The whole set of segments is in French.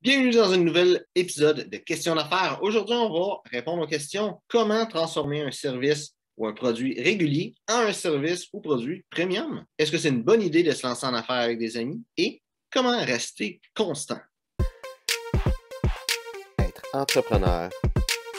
Bienvenue dans un nouvel épisode de Questions d'affaires. Aujourd'hui, on va répondre aux questions comment transformer un service ou un produit régulier en un service ou produit premium. Est-ce que c'est une bonne idée de se lancer en affaires avec des amis? Et comment rester constant? Être entrepreneur,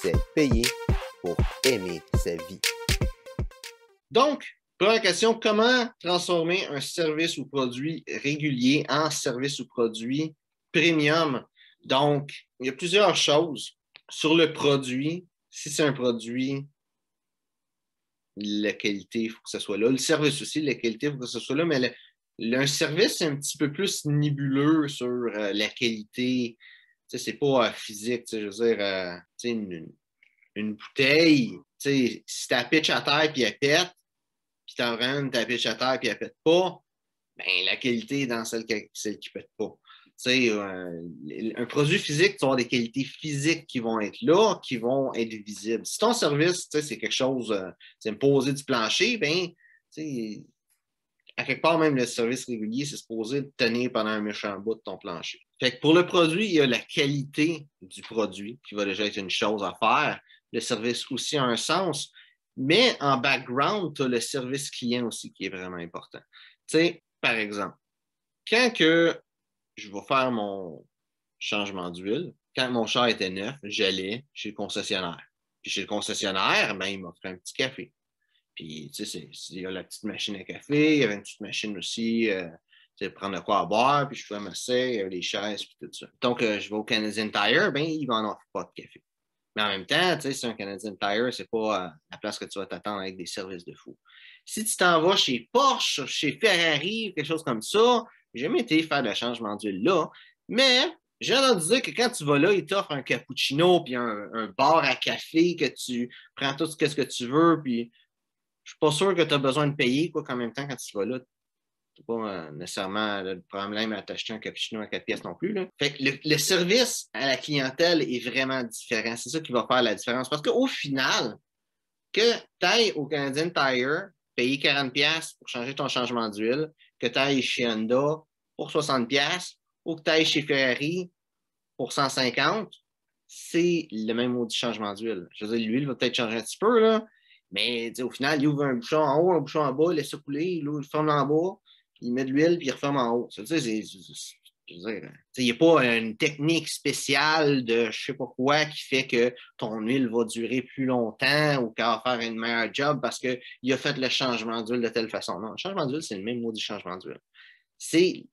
c'est être payé pour aimer sa vie. Donc, première question, comment transformer un service ou produit régulier en service ou produit premium? Donc, il y a plusieurs choses sur le produit. Si c'est un produit, la qualité, il faut que ce soit là. Le service aussi, la qualité, il faut que ce soit là. Mais un service, c'est un petit peu plus nébuleux sur la qualité. Tu sais, c'est pas physique. Tu sais, je veux dire, tu sais, une bouteille, tu sais, si tu la pitches à terre puis elle pète, puis tu en rends ta pitch à terre puis elle pète pas, ben, la qualité est dans celle qui pète pas. Tu sais, un produit physique, tu vas avoir des qualités physiques qui vont être là, qui vont être visibles. Si ton service, tu sais, c'est quelque chose, c'est me poser du plancher, ben, tu sais, à quelque part, même le service régulier, c'est supposé te tenir pendant un méchant bout de ton plancher. Fait que pour le produit, il y a la qualité du produit qui va déjà être une chose à faire. Le service aussi a un sens. Mais en background, tu as le service client aussi qui est vraiment important. Tu sais, par exemple, quand que je vais faire mon changement d'huile, quand mon char était neuf, j'allais chez le concessionnaire. Puis chez le concessionnaire, ben, il m'offrait un petit café. Puis, tu sais, il y a la petite machine à café, il y avait une petite machine aussi, tu sais, prendre de quoi à boire, puis je pouvais m'asseoir, il y avait des chaises, puis tout ça. Donc, je vais au Canadian Tire, ben, ils m'en offrent pas de café. Mais en même temps, tu sais, c'est un Canadian Tire, c'est pas la place que tu vas t'attendre avec des services de fou. Si tu t'en vas chez Porsche, chez Ferrari, quelque chose comme ça, j'ai jamais été faire le changement d'huile là, mais j'ai entendu dire que quand tu vas là, ils t'offrent un cappuccino puis un bar à café que tu prends tout ce que tu veux, puis je suis pas sûr que tu as besoin de payer, quoi, qu'en même temps, quand tu vas là, tu n'as pas nécessairement le problème à t'acheter un cappuccino à 4 pièces non plus. Là. Fait que le service à la clientèle est vraiment différent. C'est ça qui va faire la différence. Parce qu'au final, que tu ailles au Canadian Tire, payer 40 pièces pour changer ton changement d'huile, que tu ailles chez Honda pour 60 pièces ou que tu ailles chez Ferrari pour 150, c'est le même maudit changement d'huile. Je veux dire, l'huile va peut-être changer un petit peu, là, mais au final, il ouvre un bouchon en haut, un bouchon en bas, il laisse ça couler, il ferme en bas, il met de l'huile, puis il referme en haut. Ça, je veux dire, il n'y a pas une technique spéciale de je ne sais pas quoi qui fait que ton huile va durer plus longtemps ou qu'elle va faire une meilleure job parce qu'il a fait le changement d'huile de telle façon. Non, le changement d'huile, c'est le même mot du changement d'huile. C'est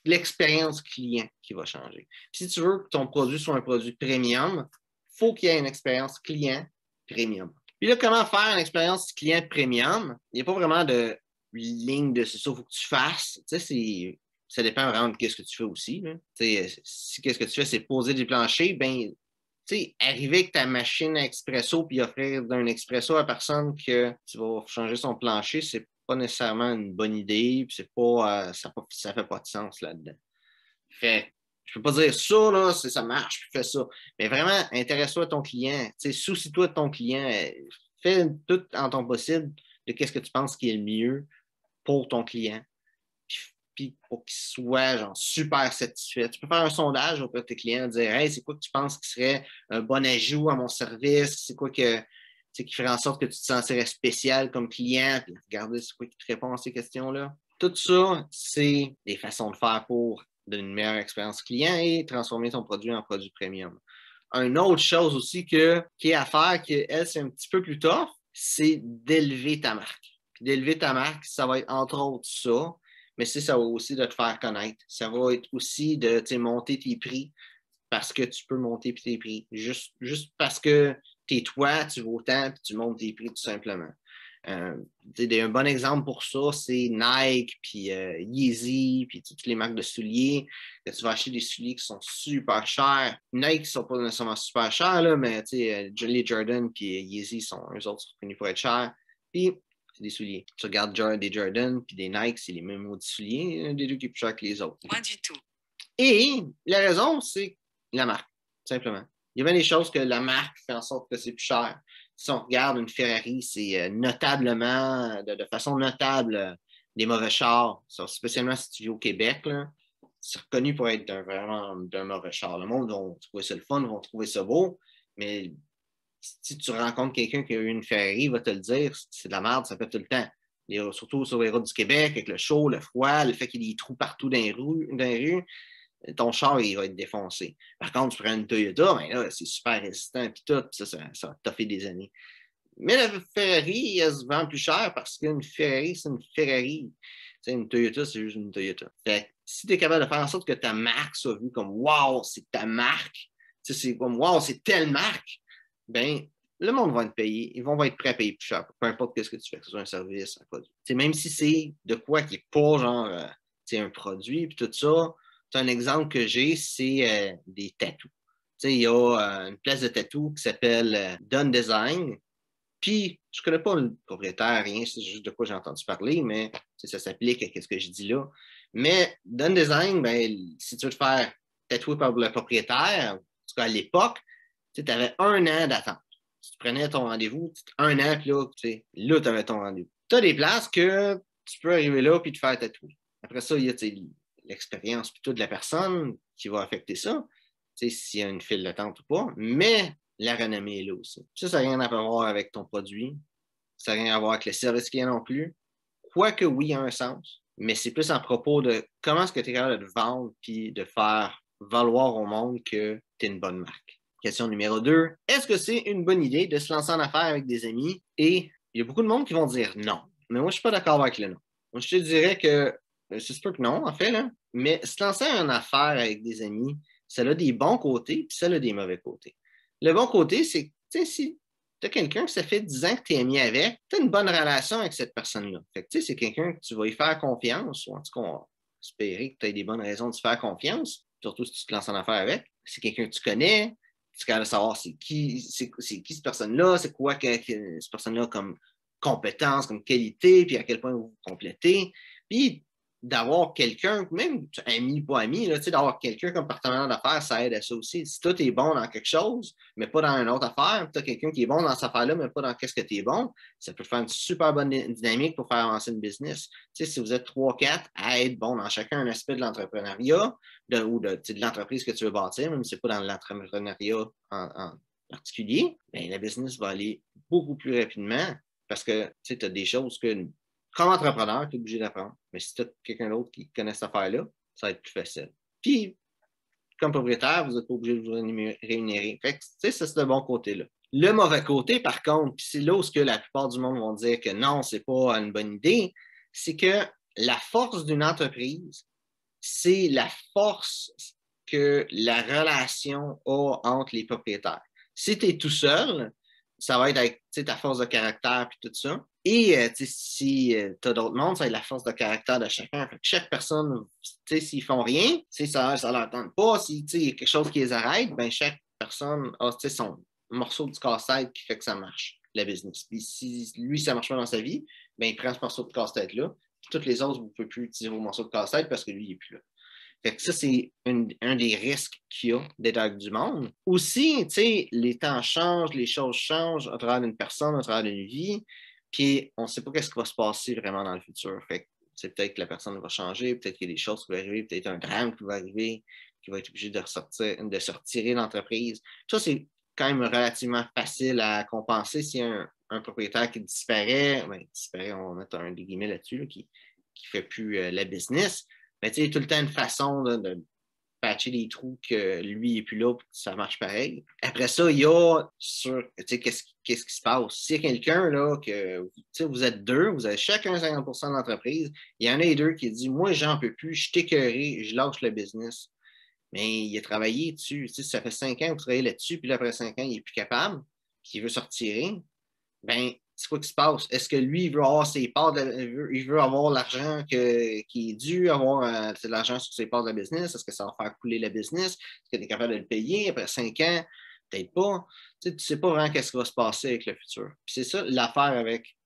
l'expérience client qui va changer. Puis si tu veux que ton produit soit un produit premium, il faut qu'il y ait une expérience client premium. Puis là, comment faire une expérience client premium? Il n'y a pas vraiment de ligne de c'est ça, il faut que tu fasses. Tu sais, ça dépend vraiment de ce que tu fais aussi. Si qu'est-ce que tu fais, c'est poser des planchers, ben, tu sais, arriver avec ta machine à expresso puis offrir d'un expresso à personne que tu vas changer son plancher, c'est pas nécessairement une bonne idée, puis c'est pas, ça fait pas de sens là-dedans. Fait, je peux pas dire ça, là, ça marche, puis fais ça. Mais vraiment, intéresse-toi à ton client, soucie-toi de ton client, fais tout en ton possible de qu'est-ce que tu penses qui est le mieux pour ton client. Puis pour qu'il soit genre super satisfait. Tu peux faire un sondage auprès de tes clients, dire hey, c'est quoi que tu penses qui serait un bon ajout à mon service? C'est quoi qui ferait en sorte que tu te sentirais spécial comme client? Puis regardez c'est quoi qui te répond à ces questions-là. Tout ça, c'est des façons de faire pour donner une meilleure expérience client et transformer ton produit en produit premium. Une autre chose aussi qui est à faire, qui elle, c'est un petit peu plus tough, c'est d'élever ta marque. Puis d'élever ta marque, ça va être entre autres ça, mais ça va aussi de te faire connaître. Ça va être aussi de monter tes prix parce que tu peux monter tes prix. Juste parce que t'es toi, tu vaux autant, puis tu montes tes prix tout simplement. Un bon exemple pour ça, c'est Nike, puis Yeezy, puis toutes les marques de souliers. Que tu vas acheter des souliers qui sont super chers. Nike ne sont pas nécessairement super chers, là, mais les Jordan puis Yeezy eux autres sont connus pour être chers. Puis c'est des souliers. Tu regardes des Jordan puis des Nike, c'est les mêmes maudits souliers, un des deux qui est plus cher que les autres. Pas du tout. Et la raison, c'est la marque, simplement. Il y a bien des choses que la marque fait en sorte que c'est plus cher. Si on regarde une Ferrari, c'est notablement, de façon notable, des mauvais chars. Spécialement si tu vis au Québec. Là. c'est reconnu pour être vraiment d'un mauvais char. Le monde va trouver ça le fun, vont trouver ça beau, mais si tu rencontres quelqu'un qui a eu une Ferrari, il va te le dire, c'est de la merde, ça fait tout le temps. Surtout sur les routes du Québec, avec le chaud, le froid, le fait qu'il y ait des trous partout dans les rues, ton char, il va être défoncé. Par contre, tu prends une Toyota, ben là, c'est super résistant, puis tout, ça t'a fait des années. Mais la Ferrari, elle se vend plus cher parce qu'une Ferrari, c'est une Ferrari. T'sais, une Toyota, c'est juste une Toyota. Fait que si tu es capable de faire en sorte que ta marque soit vue comme wow, c'est ta marque, c'est comme wow, c'est telle marque, ben le monde va te payer. Ils vont être prêts à payer plus cher, peu importe ce que tu fais, que ce soit un service, un produit. T'sais, même si c'est de quoi qui n'est pas genre un produit, puis tout ça, un exemple que j'ai, c'est des tatous. Il y a une place de tatou qui s'appelle Done Design. Puis, je ne connais pas le propriétaire, rien, c'est juste de quoi j'ai entendu parler, mais ça s'applique à ce que je dis là. Mais Done Design, ben, si tu veux te faire tatouer par le propriétaire, en tout cas à l'époque, tu avais 1 an d'attente. Si tu prenais ton rendez-vous, 1 an, puis là, tu avais ton rendez-vous. Tu as des places que tu peux arriver là puis te faire tatouer. Après ça, il y a l'expérience plutôt de la personne qui va affecter ça, s'il y a une file d'attente ou pas. Mais la renommée est là aussi. Ça n'a rien à voir avec ton produit. Ça n'a rien à voir avec le service qu'il y a non plus. Quoique oui, il y a un sens, mais c'est plus à propos de comment est-ce que tu es capable de te vendre puis de faire valoir au monde que tu es une bonne marque. Question numéro 2. Est-ce que c'est une bonne idée de se lancer en affaires avec des amis? Et il y a beaucoup de monde qui vont dire non. Mais moi, je ne suis pas d'accord avec le non. Moi, je te dirais que c'est sûr que non, en fait, là. Mais se lancer en affaires avec des amis, ça a des bons côtés puis ça a des mauvais côtés. Le bon côté, c'est que si tu as quelqu'un que ça fait 10 ans que tu es ami avec, tu as une bonne relation avec cette personne-là. Fait que c'est quelqu'un que tu vas y faire confiance, ou en tout cas, on va espérer que tu aies des bonnes raisons de te faire confiance, surtout si tu te lances en affaires avec. C'est quelqu'un que tu connais, tu es capable de savoir c'est qui cette personne-là, c'est quoi que cette personne-là comme compétence, comme qualité, puis à quel point vous vous complétez. Puis d'avoir quelqu'un, même ami ou pas ami, d'avoir quelqu'un comme partenaire d'affaires, ça aide à ça aussi. Si toi, tu es bon dans quelque chose, mais pas dans une autre affaire, tu as quelqu'un qui est bon dans cette affaire-là, mais pas dans qu'est-ce que tu es bon, ça peut faire une super bonne dynamique pour faire avancer une business. Si vous êtes 3-4 à être bon dans chacun un aspect de l'entrepreneuriat ou de l'entreprise que tu veux bâtir, même si ce n'est pas dans l'entrepreneuriat en particulier, bien, la business va aller beaucoup plus rapidement parce que tu as des choses que comme entrepreneur, tu es obligé d'apprendre. Mais si tu as quelqu'un d'autre qui connaît cette affaire-là, ça va être plus facile. Puis, comme propriétaire, vous n'êtes pas obligé de vous rémunérer. Fait que, ça, c'est le bon côté-là. Le mauvais côté, par contre, puis c'est là où la plupart du monde vont dire que non, c'est pas une bonne idée, c'est que la force d'une entreprise, c'est la force que la relation a entre les propriétaires. Si tu es tout seul, ça va être avec ta force de caractère et tout ça. Et si tu as d'autres mondes, ça va être la force de caractère de chacun. Fait que chaque personne, s'ils font rien, ça ne leur tente pas, s'il y a quelque chose qui les arrête, ben, chaque personne a son morceau du casse-tête qui fait que ça marche, la business. Puis si lui, ça ne marche pas dans sa vie, ben, il prend ce morceau de casse-tête-là. Toutes les autres, vous ne pouvez plus utiliser vos morceaux de casse-tête parce que lui, il n'est plus là. Fait que ça, c'est un des risques qu'il y a d'être avec du monde. Aussi, les temps changent, les choses changent à travers d'une personne, à travers d'une vie, puis on ne sait pas ce qui va se passer vraiment dans le futur. Fait que c'est peut-être que la personne va changer, peut-être qu'il y a des choses qui vont arriver, peut-être un drame qui va arriver, qui va être obligé de se retirer de l'entreprise. Ça, c'est quand même relativement facile à compenser s'il y a un propriétaire qui disparaît, on va mettre des guillemets là-dessus, qui ne fait plus la business. Mais tu sais, tout le temps une façon de patcher des trous que lui n'est plus là pour que ça marche pareil. Après ça, il y a qu'est-ce qui se passe. S'il y a quelqu'un là que vous êtes deux, vous avez chacun 50% de l'entreprise, il y en a les deux qui dit moi, j'en peux plus, je suis écœuré, je lâche le business. Mais il a travaillé dessus. Ça fait 5 ans que vous travaillez là-dessus, puis là, après 5 ans, il n'est plus capable, puis il veut se retirer. Ben, c'est quoi qui se passe? Est-ce que lui, il veut avoir ses parts il veut avoir l'argent qui est dû, avoir l'argent sur ses parts de la business? Est-ce que ça va faire couler la business? Est-ce que tu es capable de le payer après 5 ans? Peut-être pas. Tu ne sais pas vraiment ce qui va se passer avec le futur. Puis c'est ça l'affaire avec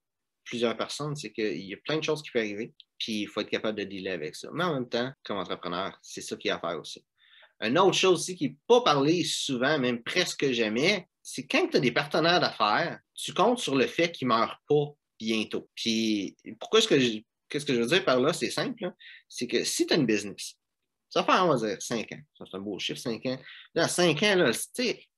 plusieurs personnes, c'est qu'il y a plein de choses qui peuvent arriver, puis il faut être capable de dealer avec ça. Mais en même temps, comme entrepreneur, c'est ça qu'il y a à faire aussi. Une autre chose aussi qui n'est pas parlée souvent, même presque jamais, c'est quand tu as des partenaires d'affaires, tu comptes sur le fait qu'ils ne meurent pas bientôt. Puis, qu'est-ce que je veux dire par là? C'est simple. C'est que si tu as une business, Ça fait, on va dire, 5 ans. Ça, c'est un beau chiffre, 5 ans. Là, 5 ans, là,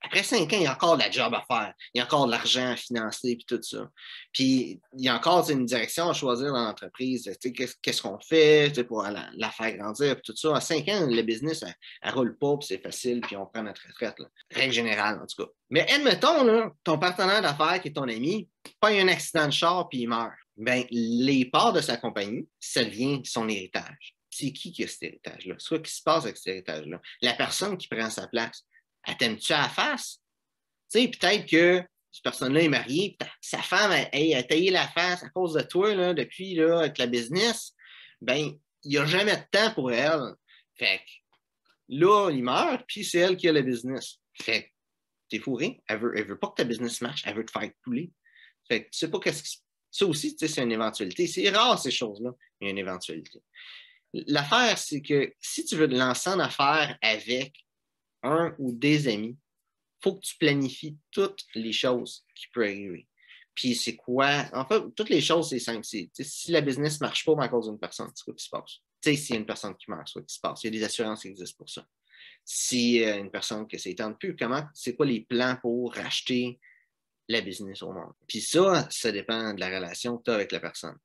après 5 ans, il y a encore de la job à faire. Il y a encore de l'argent à financer, puis tout ça. Puis, il y a encore une direction à choisir dans l'entreprise. Qu'est-ce qu'on fait pour la faire grandir, puis tout ça. À 5 ans, le business, elle roule pas, puis c'est facile, puis on prend notre retraite. Là. Règle générale, en tout cas. Mais admettons, là, ton partenaire d'affaires qui est ton ami, pas un accident de char, puis il meurt. Ben, les parts de sa compagnie, ça devient son héritage. C'est qui a cet héritage-là? C'est quoi qui se passe avec cet héritage-là? La personne qui prend sa place, elle t'aime-tu à la face? Tu sais, peut-être que cette personne-là est mariée, sa femme a taillé la face à cause de toi, là, depuis, là, avec la business. Ben, il n'y a jamais de temps pour elle. Fait que là, il meurt, puis c'est elle qui a le business. Fait que t'es fourré. Elle veut pas que ta business marche, elle veut te faire couler. Fait que tu sais pas qu'est-ce qui. Ça aussi, c'est une éventualité. C'est rare, ces choses-là, il y a une éventualité. L'affaire, c'est que si tu veux te lancer en affaires avec un ou des amis, il faut que tu planifies toutes les choses qui peuvent arriver. Puis c'est quoi? En fait, toutes les choses, c'est simple. Si la business ne marche pas à cause d'une personne, c'est quoi qui se passe? S'il y a une personne qui meurt, c'est quoi qui se passe? Il y a des assurances qui existent pour ça. Si une personne que ça ne tente plus, c'est quoi les plans pour racheter la business au monde? Puis ça dépend de la relation que tu as avec la personne.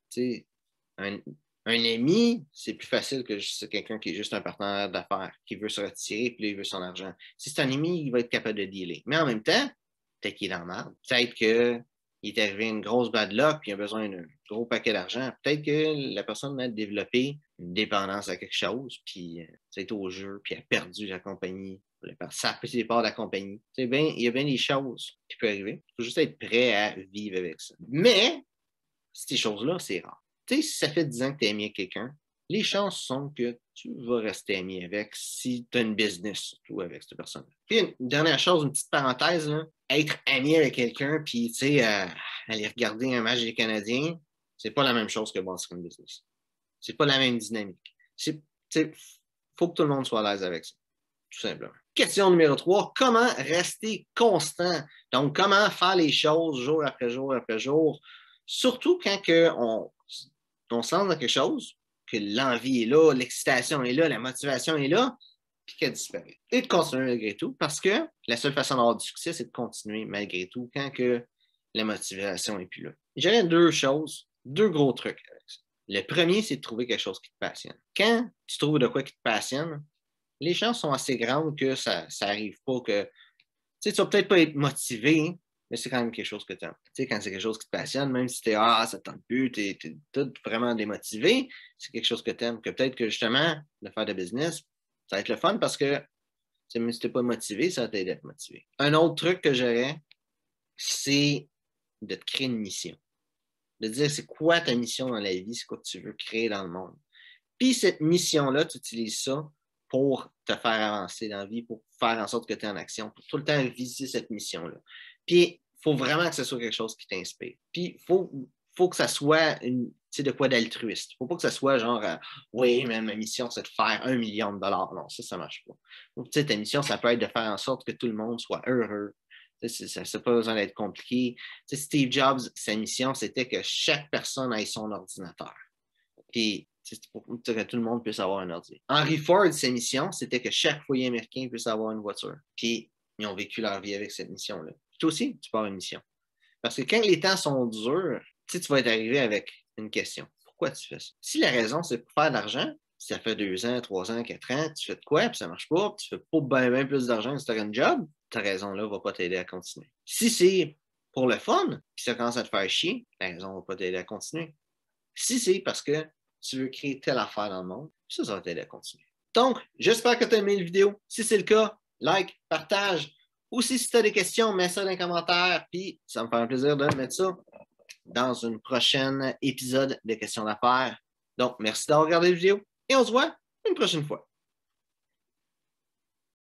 Un ami, c'est plus facile que c'est quelqu'un qui est juste un partenaire d'affaires, qui veut se retirer, puis là, il veut son argent. Si c'est un ami, il va être capable de dealer. Mais en même temps, peut-être qu'il est dans le marde. Peut-être qu'il est arrivé une grosse bad luck, puis il a besoin d'un gros paquet d'argent. Peut-être que la personne a développé une dépendance à quelque chose, puis c'est au jeu, puis elle a perdu la compagnie. Ça a pris les parts de la compagnie. Il y a bien des choses qui peuvent arriver. Il faut juste être prêt à vivre avec ça. Mais, ces choses-là, c'est rare. Si ça fait 10 ans que tu es ami avec quelqu'un, les chances sont que tu vas rester ami avec si tu as une business, surtout avec cette personne-là. Puis une dernière chose, une petite parenthèse, là, être ami avec quelqu'un, puis aller regarder un match des Canadiens, c'est pas la même chose que bâtir une business. C'est pas la même dynamique. Il faut que tout le monde soit à l'aise avec ça, tout simplement. Question numéro 3, comment rester constant? Donc, comment faire les choses jour après jour après jour, surtout quand on se lance dans quelque chose, que l'envie est là, l'excitation est là, la motivation est là, puis qu'elle disparaît. Et de continuer malgré tout, parce que la seule façon d'avoir du succès, c'est de continuer malgré tout quand que la motivation n'est plus là. J'aurais deux gros trucs avec ça. Le premier, c'est de trouver quelque chose qui te passionne. Quand tu trouves de quoi qui te passionne, les chances sont assez grandes que ça n'arrive pas que. Tu vas peut-être pas être motivé, mais c'est quand même quelque chose que tu aimes. Quand c'est quelque chose qui te passionne, même si ça te tente plus, tu es tout vraiment démotivé, c'est quelque chose que tu aimes. Que peut-être que justement, de faire de business, ça va être le fun parce que même si tu n'es pas motivé, ça va t'aider à être motivé. Un autre truc que j'aurais, c'est de te créer une mission. De dire c'est quoi ta mission dans la vie, c'est quoi que tu veux créer dans le monde. Puis cette mission-là, tu utilises ça pour te faire avancer dans la vie, pour faire en sorte que tu es en action, pour tout le temps viser cette mission-là. Puis, il faut vraiment que ce soit quelque chose qui t'inspire. Puis, il faut que ça soit de quoi d'altruiste. Il ne faut pas que ça soit genre, oui, mais ma mission, c'est de faire 1 million de dollars. Non, ça ne marche pas. Donc, ta mission, ça peut être de faire en sorte que tout le monde soit heureux. Ça n'a pas besoin d'être compliqué. Steve Jobs, sa mission, c'était que chaque personne ait son ordinateur. Puis, pour que tout le monde puisse avoir un ordi. Henry Ford, sa mission, c'était que chaque foyer américain puisse avoir une voiture. Puis, ils ont vécu leur vie avec cette mission-là. Puis toi aussi, tu pars une mission. Parce que quand les temps sont durs, tu vas être arrivé avec une question. Pourquoi tu fais ça? Si la raison, c'est pour faire de l'argent, si ça fait 2 ans, 3 ans, 4 ans, tu fais de quoi, puis ça marche pas, puis tu fais pas bien plus d'argent que si tu as un job, ta raison-là va pas t'aider à continuer. Si c'est pour le fun, puis ça commence à te faire chier, la raison va pas t'aider à continuer. Si c'est parce que tu veux créer telle affaire dans le monde, ça va t'aider à continuer. Donc, j'espère que tu as aimé la vidéo. Si c'est le cas, like, partage. Aussi, si tu as des questions, mets ça dans les commentaires, puis ça me fait un plaisir de mettre ça dans un prochain épisode de Questions d'affaires. Donc, merci d'avoir regardé la vidéo et on se voit une prochaine fois.